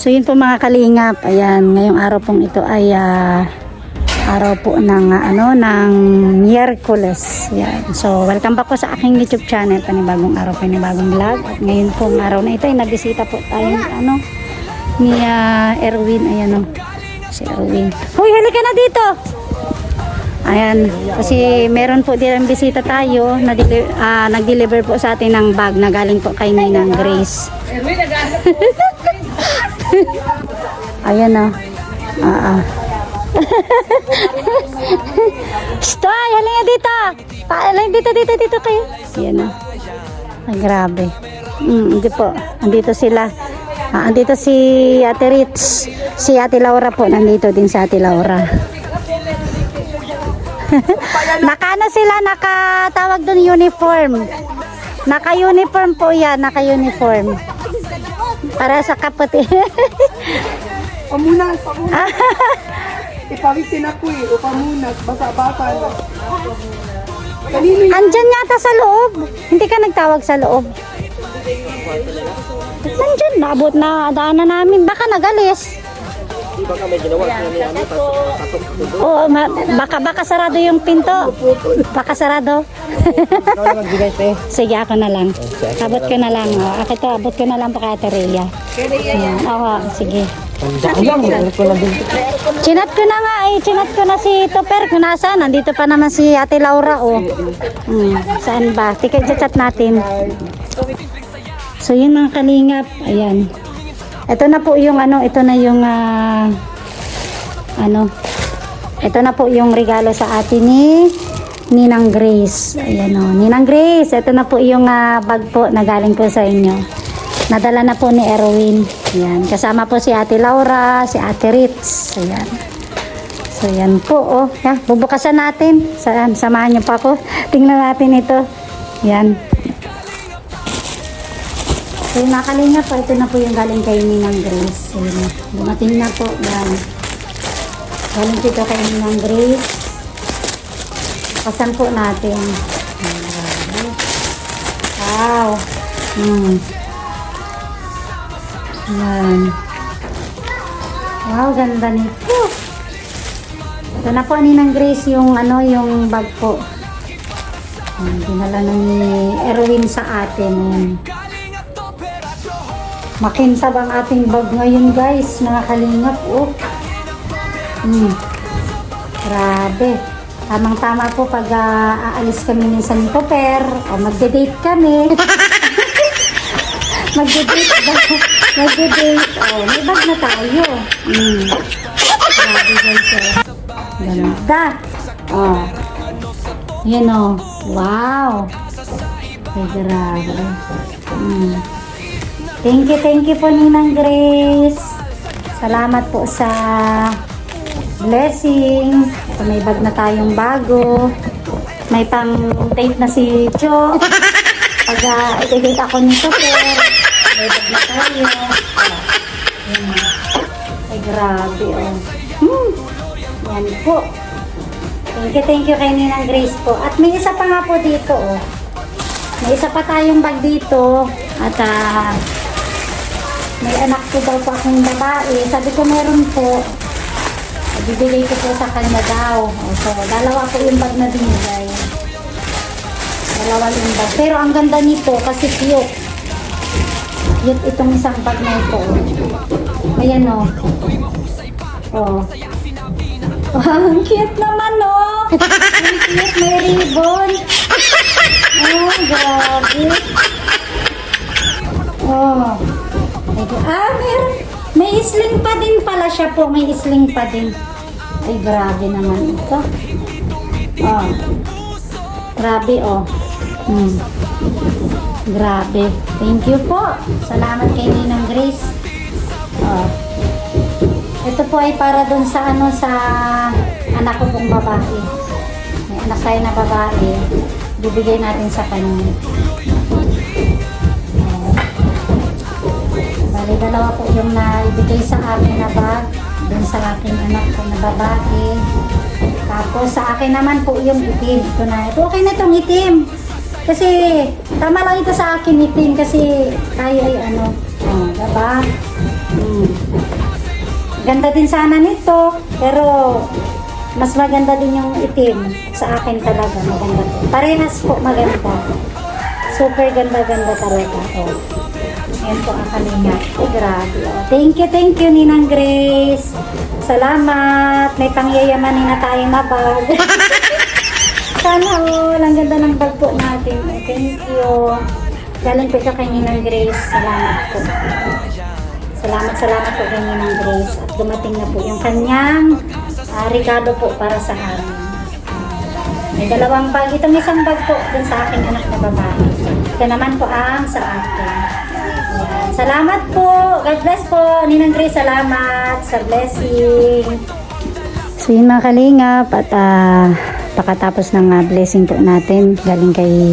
So yun po mga kalingap, ayan, ngayong araw pong ito ay araw po ng ng Miyerkules. Ayan. So welcome back po sa aking YouTube channel, panibagong araw, panibagong vlog. At ngayon pong araw na ito ay nagbisita po tayo ni Erwin, ayan si Erwin. Hoy, halika na dito! Ayan, kasi meron po din bisita tayo, nag-deliver po sa atin ng bag na galing po kay Ninang Grace. Ayan o. Stoy, halika dito. Dito kayo. Ayan o. Ay, grabe. Hindi po. Andito sila. Andito si Ate Ritz. Si Ate Laura po. Nandito din si Ate Laura. Nakano sila, nakatawag doon uniform. Naka-uniform po yan, naka-uniform. Para sa kaputi. Pamunag. Ipawisin ako eh, o pamunag, basa-basa na. Andyan yata sa loob. Hindi ka nagtawag sa loob. Nandyan, naabot na daanan namin. Baka nagalis. Baka may ginawa niya ni Oo, baka sarado yung pinto. Baka sarado. Sige, ako na lang. Abot ko na lang. Abot ko na lang pa kay Ate Rhea. Oo, sige. Chinat ko na nga chinat ko na si Topper kung nasaan. Nandito pa naman si Ate Laura saan ba? Tika chat natin. So yun mga kalingap, ayan. Ito na po yung ito na yung ito na po yung regalo sa atin ni Ninang Grace. Ayan Ninang Grace, ito na po yung bag po na galing po sa inyo. Nadala na po ni Erwin. Ayan, kasama po si Ate Laura, si Ate Ritz. Ayan. So yan po bubukasan natin. Samahan niyo pa ako. Tingnan natin ito. Ayan. So yung nakalinga po, ito na po yung galing kay Ninang Grace. So, dumating na po. Yan. Galing dito kay Ninang Grace. Pasan po natin. Wow. Yan. Wow, ganda nito. Ito na po Ninang Grace yung yung bag po. Dinala na ni Erwin sa atin. Makintab ang ating bag ngayon guys, mga kalingap. Grabe. Tamang-tama po pag aalis kami minsan ni Topper o magde-date kami. Magde-date. May bag na tayo. Grabe guys. Ganda. Yan wow. Ay, grabe. Thank you po Ninang Grace. Salamat po sa blessing. So, may bag na tayong bago. May pang tape na si Cho. Pag i-date ako nito may bag na tayo. Ay grabe Yan po. Thank you kay Ninang Grace po. At may isa pa nga po dito May isa pa tayong bag dito. At may anak ko daw po akong babae. Sabi ko meron po. Bibigay ko po sa kanya daw. So, dalawa po yung bag na binigay. Dalawa yung bag. Pero ang ganda nito kasi cute. Cute itong isang bag na ito. Ayan ang cute naman Ang cute. May ribbon. Grabe. May sling pa din pala siya po. May sling pa din. Ay, grabe naman ito. Grabe Grabe. Thank you po. Salamat kay Ninang Grace. Ito po ay para dun sa sa anak ko pong babae. May anak tayo na babae. Bibigay natin sa kanya. Bali, dalawa po yung naibigay sa akin na bag. Dun sa aking anak ko na babae. Tapos sa akin naman po yung itim. Ito na. Ito okay na itong itim. Kasi tama lang ito sa akin itim. Kasi tayo ay diba? Ganda din sana nito, pero mas maganda din yung itim. Sa akin talaga, maganda. Parehas po maganda. Super ganda-ganda talaga. Oh. Yan po ang kalinga. Oh, grabe. Oh. Thank you, Ninang Grace. Salamat. May pangyayamanin na tayo na bag. Sana all. Ang ganda ng bag po natin. Oh, thank you. Galing po ito kay Ninang Grace. Salamat po. Salamat po kay Ninang Grace. At dumating na po yung kanyang regalo po para sa amin. May dalawang bag. Itong isang bag po dun sa aking anak na babae. Ito naman po ang sa akin. Ayan. Salamat po. God bless po. Ninang Grace, salamat sa blessing. So yun mga kalingap. At pakatapos ng blessing po natin galing kay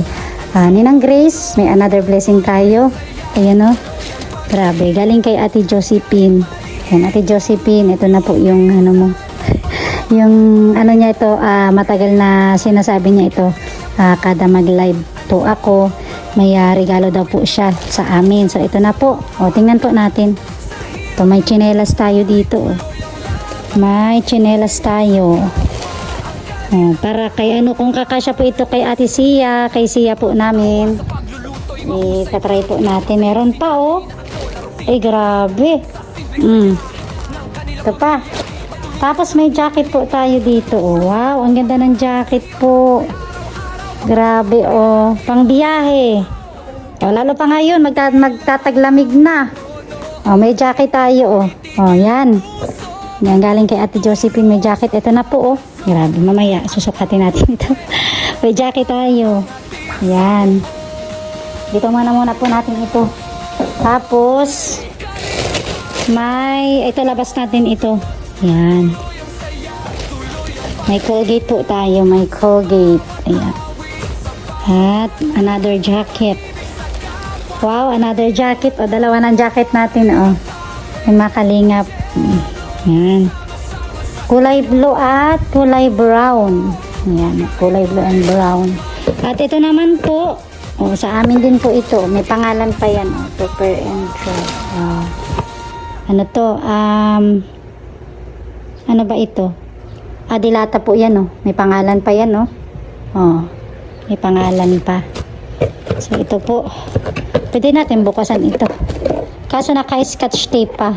Ninang Grace, may another blessing tayo. Ayan o. Grabe. Galing kay Ate Josephine. Ayan, Ate Josephine. Ito na po yung ano mo. Yung ano niya ito, matagal na sinasabi niya ito. Kada mag-live po ako, may regalo daw po siya sa amin. So ito na po. O, tingnan po natin. Ito, may tsinelas tayo dito. May tsinelas tayo. Oh, para kay ano, kung kakasya po ito kay Ate Sia, kay Sia po namin. Itatry po natin. Meron pa oh. Ay grabe. Ito pa. Tapos may jacket po tayo dito. Oh, wow, ang ganda ng jacket po. Grabe oh. Pang biyahe. Oh, lalo pa ngayon magtataglamig na. Oh, may jacket tayo oh. Oh, yan. Yan, galing kay Ate Josephine, may jacket. Ito na po, oh. Grabe, mamaya, susukatin natin ito. May jacket tayo. Yan. Dito muna po natin ito. Tapos, ito labas natin ito. Yan. May Colgate po tayo, may Colgate. Ayan. At, another jacket. Wow, another jacket. O, dalawa ng jacket natin, oh. May makalingap. Yan. Kulay blue at kulay brown. Yan. Kulay blue and brown. At ito naman po. Oh, sa amin din po ito. May pangalan pa yan. Oh, Tupper and Tro. Oh. Ano to? Ano ba ito? Adilata po yan. Oh. May pangalan pa yan. Oh. Oh. May pangalan pa. So ito po. Pwede natin bukasan ito. Kaso naka-scotch tape pa.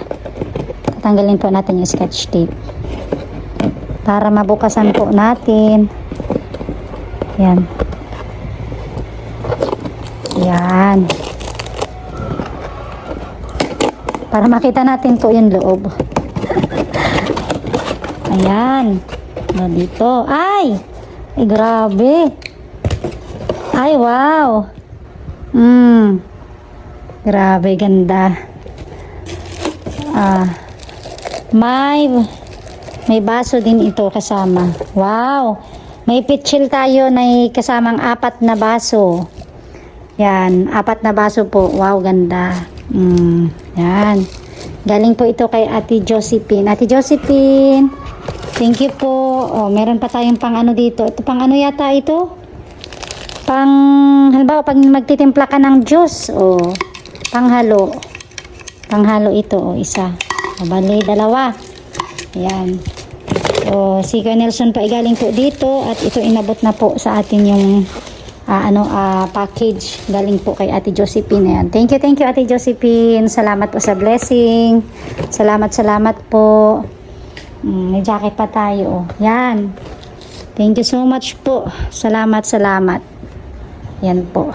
Tatanggalin po natin yung scotch tape para mabukasan po natin. Yan. Yan. Para makita natin po yung loob. Ayan. Dito. Ay! Ay, grabe. Ay, wow. Grabe, ganda. May baso din ito kasama. Wow! May pitchil tayo na kasamang 4 na baso. Yan, 4 na baso po. Wow, ganda. Yan. Galing po ito kay Ate Josephine. Ate Josephine, thank you po. Oh, meron pa tayong pang ano dito. Ito pang ano yata ito? Halimbawa, pag magtitimpla ka ng juice, oh, panghalo. Panghalo ito, oh, isa. O, bali, 2. Ayan. So, si Kuya Nelson pa galing po dito at ito inabot na po sa atin yung package galing po kay Ate Josephine. Ayan. Thank you Ate Josephine. Salamat po sa blessing. Salamat po. May jacket pa tayo. Oh. Yan. Thank you so much po. Salamat. Yan po.